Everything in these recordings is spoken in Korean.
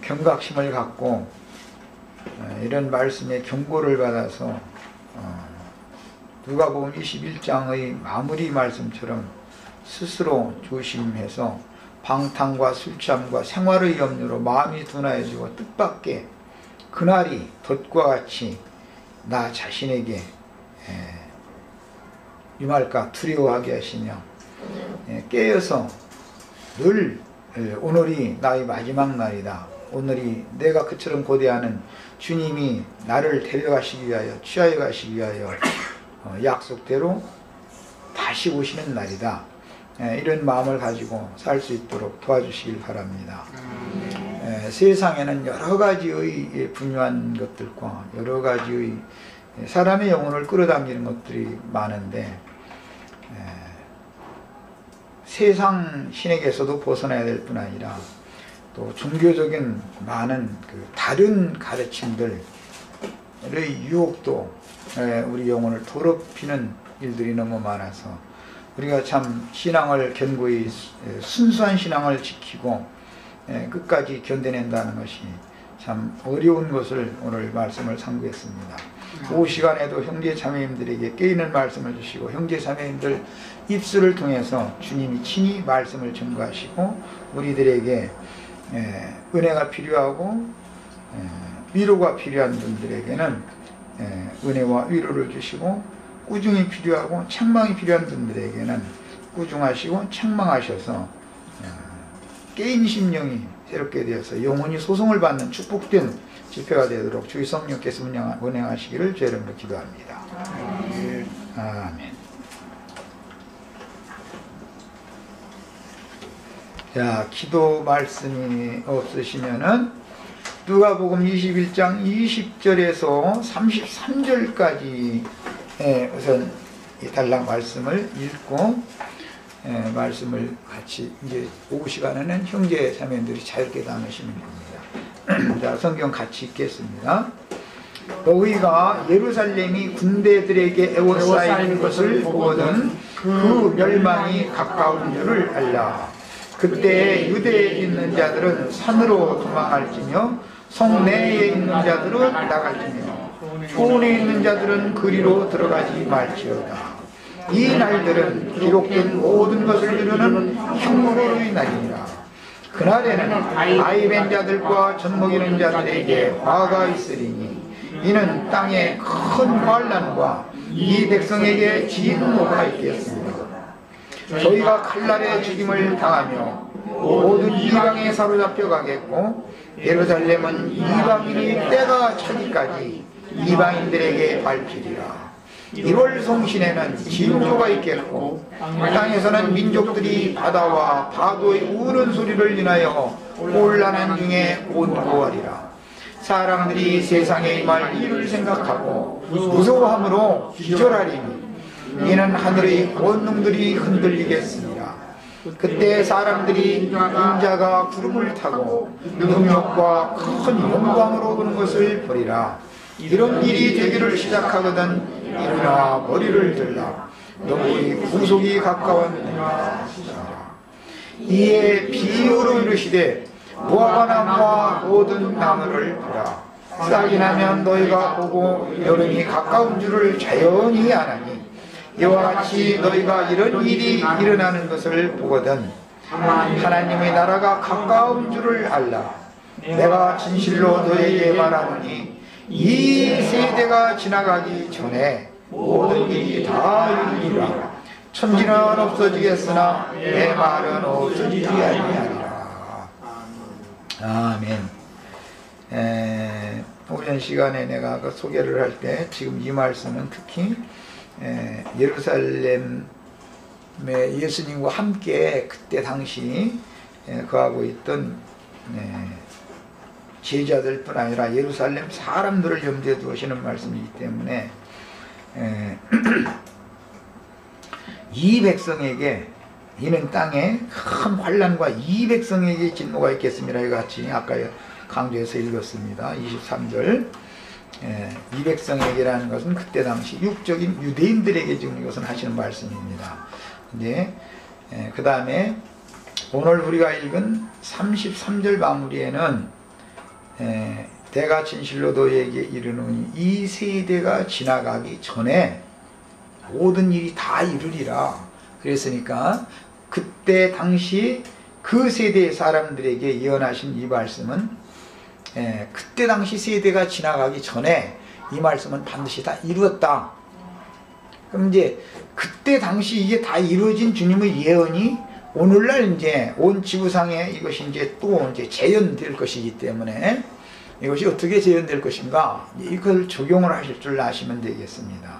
경각심을 갖고 이런 말씀에 경고를 받아서 누가복음 21장의 마무리 말씀처럼 스스로 조심해서 방탕과 술취함과 생활의 염려로 마음이 둔하여지고 뜻밖의 그날이 덫과 같이 나 자신에게 임할까 두려워하게 하시며 깨어서 늘 오늘이 나의 마지막 날이다. 오늘이 내가 그처럼 고대하는 주님이 나를 데려가시기 위하여 취하여 가시기 위하여 약속대로 다시 오시는 날이다. 이런 마음을 가지고 살 수 있도록 도와주시길 바랍니다. 세상에는 여러 가지의 분유한 것들과 여러 가지의 사람의 영혼을 끌어당기는 것들이 많은데 세상 신에게서도 벗어나야 될 뿐 아니라 또 종교적인 많은 그 다른 가르침들의 유혹도 우리 영혼을 더럽히는 일들이 너무 많아서 우리가 참 신앙을 견고히 순수한 신앙을 지키고 끝까지 견뎌낸다는 것이 참 어려운 것을 오늘 말씀을 상고했습니다. 오후 시간에도 형제 자매님들에게 깨있는 말씀을 주시고 형제 자매님들 입술을 통해서 주님이 친히 말씀을 증거하시고 우리들에게 은혜가 필요하고 위로가 필요한 분들에게는 은혜와 위로를 주시고 꾸중이 필요하고 책망이 필요한 분들에게는 꾸중하시고 책망하셔서 깨인 심령이 새롭게 되어서 영혼이 소송을 받는 축복된 집회가 되도록 주의 성령께서 운행하시기를 주 이름으로 기도합니다. 아멘. 자, 기도 말씀이 없으시면은 누가복음 21장 20절에서 33절까지 우선 이 단락 말씀을 읽고 말씀을 같이 이제 오후 시간에는 형제 자매들이 자유롭게 나누시면 됩니다. 자, 성경 같이 읽겠습니다. 너희가 예루살렘이 군대들에게 에워싸이는 것을 보거든 그 멸망이 가까운 줄을 알라. 그때 유대에 있는 자들은 산으로 도망할지며 성 내에 있는 자들은 나갈지며 초원에 있는 자들은 그리로 들어가지 말지어다. 이 날들은 기록된 모든 것을 이루는 흉노의 날이니라. 그날에는 아이벤 자들과 젖먹이는 자들에게 화가 있으리니 이는 땅에 큰 환난과 이 백성에게 진노가 있겠습니다. 저희가 칼날에 죽임을 당하며 모든 이방에 사로잡혀 가겠고 예루살렘은 이방인의 때가 차기까지 이방인들에게 밟히리라. 1월 송신에는 징조가 있겠고 땅에서는 민족들이 바다와 파도의 우는 소리를 인하여 곤란한 중에 곤고하리라. 사람들이 세상에 임할 일을 생각하고 무서워함으로 기절하리니 이는 하늘의 권능들이 흔들리겠습니다. 그때 사람들이 인자가 구름을 타고 능력과 큰 영광으로 오는 것을 보리라. 이런 일이 되기를 시작하거든 일어나 머리를 들라. 너희 구속이 가까웠느니라. 이에 비유로 이르시되 무화과 나무와 모든 나무를 보라. 싹이 나면 너희가 보고 여름이 가까운 줄을 자연히 아나니 이와 같이 너희가 이런 일이 일어나는 것을 보거든 하나님의 나라가 가까운 줄을 알라. 내가 진실로 너희에게 말하노니 이 세대가 지나가기 전에 모든 일이 다 이루리라. 천지는 없어지겠으나 내 말은 없어지지 아니하리라. 아멘. 오전 시간에 내가 그 소개를 할 때 지금 이 말씀은 특히 예루살렘에 예수님과 함께 그때 당시 거하고 있던 제자들뿐 아니라 예루살렘 사람들을 염두에 두시는 말씀이기 때문에 이 백성에게 이는 땅에 큰 환난과 이 백성에게 진노가 있겠습니다. 이와 같이 아까 강조해서 읽었습니다. 23절 이 백성에게라는 것은 그때 당시 육적인 유대인들에게 지금 이것은 하시는 말씀입니다. 근데 그 다음에 오늘 우리가 읽은 33절 마무리에는 대가 진실로 너희에게 이르노니 이 세대가 지나가기 전에 모든 일이 다 이르리라. 그랬으니까 그때 당시 그 세대의 사람들에게 예언하신 이 말씀은 그때 당시 세대가 지나가기 전에 이 말씀은 반드시 다 이루었다. 그럼 이제 그때 당시 이게 다 이루어진 주님의 예언이 오늘날 이제 온 지구상에 이것이 이제 또 이제 재현될 것이기 때문에 이것이 어떻게 재현될 것인가, 이걸 적용을 하실 줄 아시면 되겠습니다.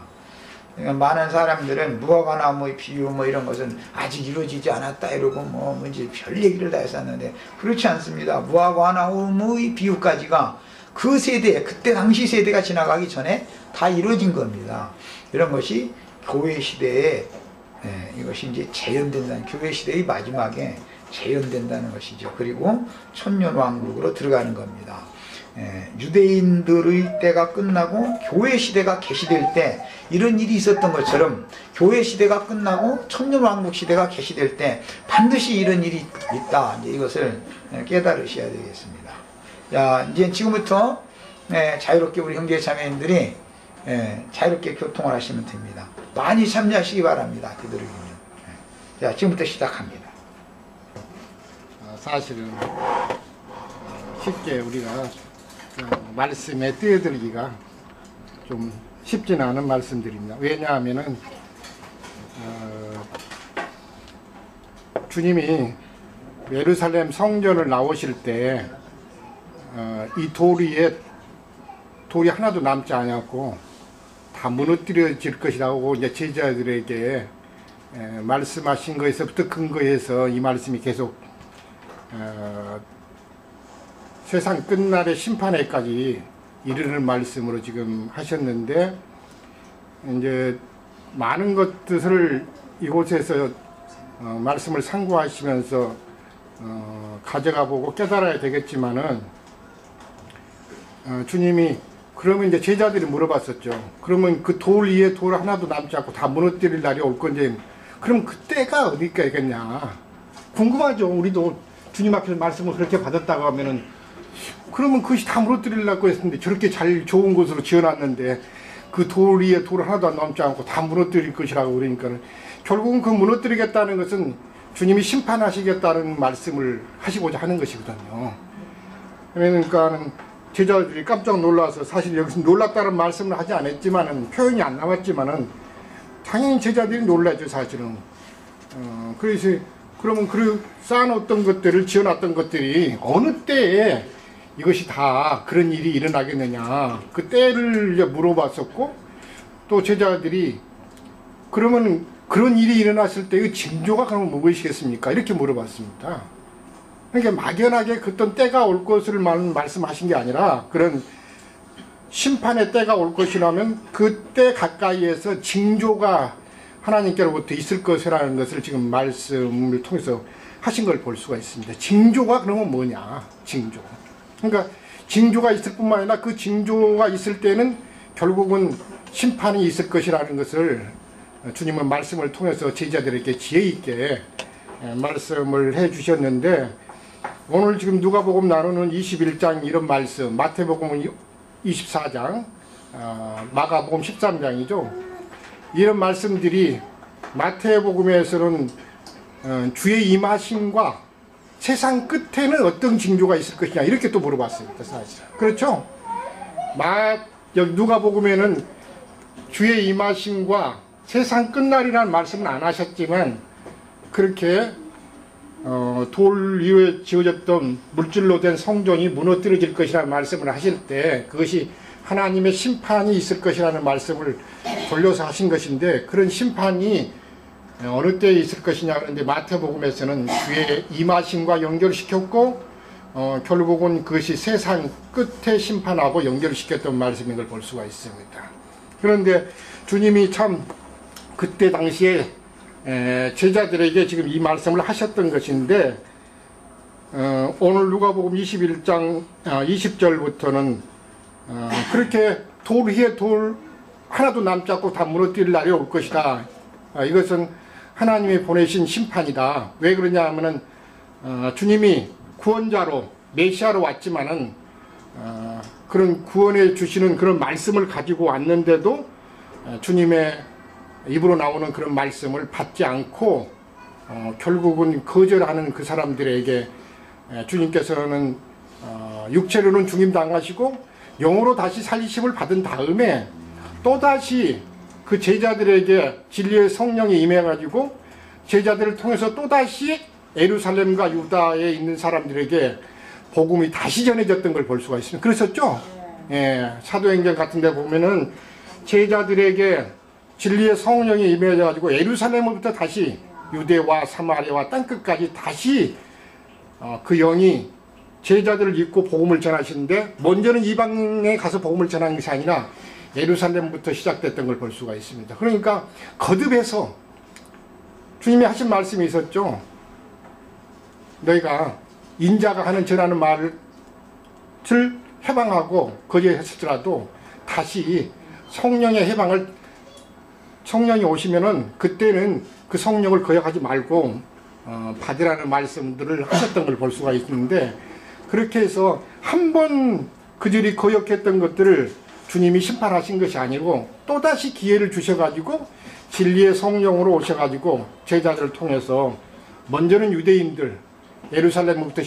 많은 사람들은 무화과나무 비유 뭐 이런 것은 아직 이루어지지 않았다 이러고 뭐 이제 별 얘기를 다 했었는데 그렇지 않습니다. 무화과나무의 비유까지가 그 세대, 그때 당시 세대가 지나가기 전에 다 이루어진 겁니다. 이런 것이 교회 시대에 이것이 이제 재현된다는, 교회 시대의 마지막에 재현된다는 것이죠. 그리고 천년왕국으로 들어가는 겁니다. 유대인들의 때가 끝나고 교회 시대가 개시될 때 이런 일이 있었던 것처럼 교회 시대가 끝나고 천년왕국 시대가 개시될 때 반드시 이런 일이 있다. 이제 이것을 깨달으셔야 되겠습니다. 자, 이제 지금부터 자유롭게 우리 형제 자매님들이 자유롭게 교통을 하시면 됩니다. 많이 참여하시기 바랍니다. 되도록이면. 자, 지금부터 시작합니다. 사실은 쉽게 우리가 말씀에 뛰어들기가 좀 쉽지는 않은 말씀들입니다. 왜냐하면은 주님이 예루살렘 성전을 나오실 때 이 돌 위에 돌이 하나도 남지 않았고 다 무너뜨려질 것이라고 이제 제자들에게 말씀하신 것에서부터 근거해서 이 말씀이 계속 세상 끝날의 심판에까지 이르는 말씀으로 지금 하셨는데, 이제 많은 것들을 이곳에서 말씀을 상고하시면서 가져가 보고 깨달아야 되겠지만은, 주님이 그러면 이제 제자들이 물어봤었죠. 그러면 그 돌 위에 돌 하나도 남지 않고 다 무너뜨릴 날이 올 건데 그럼 그때가 어디까지겠냐 궁금하죠. 우리도 주님 앞에서 말씀을 그렇게 받았다고 하면은 그러면 그것이 다 무너뜨리려고 했는데 저렇게 잘 좋은 곳으로 지어놨는데 그 돌 위에 돌 하나도 안 남지 않고 다 무너뜨릴 것이라고 그러니까 결국은 그 무너뜨리겠다는 것은 주님이 심판하시겠다는 말씀을 하시고자 하는 것이거든요. 그러니까 제자들이 깜짝 놀라서, 사실 여기서 놀랐다는 말씀을 하지 않았지만은 표현이 안 나왔지만은 당연히 제자들이 놀라죠 사실은. 그래서 그러면 그 쌓아놓았던 것들을, 지어놨던 것들이 어느 때에 이것이 다 그런 일이 일어나겠느냐 그 때를 이제 물어봤었고, 또 제자들이 그러면 그런 일이 일어났을 때의 징조가 그러면 무엇이겠습니까 이렇게 물어봤습니다. 그러니까 막연하게 어떤 때가 올 것을 말씀하신 게 아니라 그런 심판의 때가 올 것이라면 그때 가까이에서 징조가 하나님께로부터 있을 것이라는 것을 지금 말씀을 통해서 하신 걸 볼 수가 있습니다. 징조가 그러면 뭐냐, 징조. 그러니까 징조가 있을 뿐만 아니라 그 징조가 있을 때는 결국은 심판이 있을 것이라는 것을 주님은 말씀을 통해서 제자들에게 지혜 있게 말씀을 해 주셨는데, 오늘 지금 누가복음 나누는 21장 이런 말씀, 마태복음은 24장, 마가복음 13장이죠. 이런 말씀들이 마태복음에서는 주의 임하심과 세상 끝에는 어떤 징조가 있을 것이냐 이렇게 또 물어봤습니다. 사실 그렇죠. 누가복음에는 주의 임하심과 세상 끝날이라는 말씀은 안 하셨지만 그렇게 돌 위에 지어졌던 물질로 된 성전이 무너뜨려질 것이라는 말씀을 하실 때 그것이 하나님의 심판이 있을 것이라는 말씀을 돌려서 하신 것인데, 그런 심판이 어느 때에 있을 것이냐 그런데 마태복음에서는 주의 임하심과 연결시켰고 결국은 그것이 세상 끝에 심판하고 연결시켰던 말씀인 걸 볼 수가 있습니다. 그런데 주님이 참 그때 당시에 제자들에게 지금 이 말씀을 하셨던 것인데, 오늘 누가복음 21장 20절부터는 그렇게 돌 위에 돌 하나도 남지 않고 다 무너뜨릴 날이 올 것이다. 이것은 하나님이 보내신 심판이다. 왜 그러냐 하면은 주님이 구원자로 메시아로 왔지만은 그런 구원해 주시는 그런 말씀을 가지고 왔는데도 주님의 입으로 나오는 그런 말씀을 받지 않고 결국은 거절하는 그 사람들에게 주님께서는 육체로는 죽임당하시고 영으로 다시 살리심을 받은 다음에 또다시 그 제자들에게 진리의 성령이 임해가지고 제자들을 통해서 또다시 예루살렘과 유다에 있는 사람들에게 복음이 다시 전해졌던 걸 볼 수가 있습니다. 그랬었죠? 예, 사도행전 같은 데 보면은 제자들에게 진리의 성령이 임해가지고 예루살렘으로부터 다시 유대와 사마리아와 땅끝까지 다시 그 영이 제자들을 입고 복음을 전하시는데 먼저는 이방에 가서 복음을 전하는 것이 아니라 예루살렘부터 시작됐던 걸 볼 수가 있습니다. 그러니까 거듭해서 주님이 하신 말씀이 있었죠. 너희가 인자가 하는 전하는 말을 해방하고 거절했을지라도 다시 성령의 해방을 성령이 오시면은 그때는 그 성령을 거역하지 말고 받으라는 말씀들을 하셨던 걸 볼 수가 있는데 그렇게 해서 한 번 그들이 거역했던 것들을 주님이 심판하신 것이 아니고 또다시 기회를 주셔가지고 진리의 성령으로 오셔가지고 제자들을 통해서 먼저는 유대인들 예루살렘부터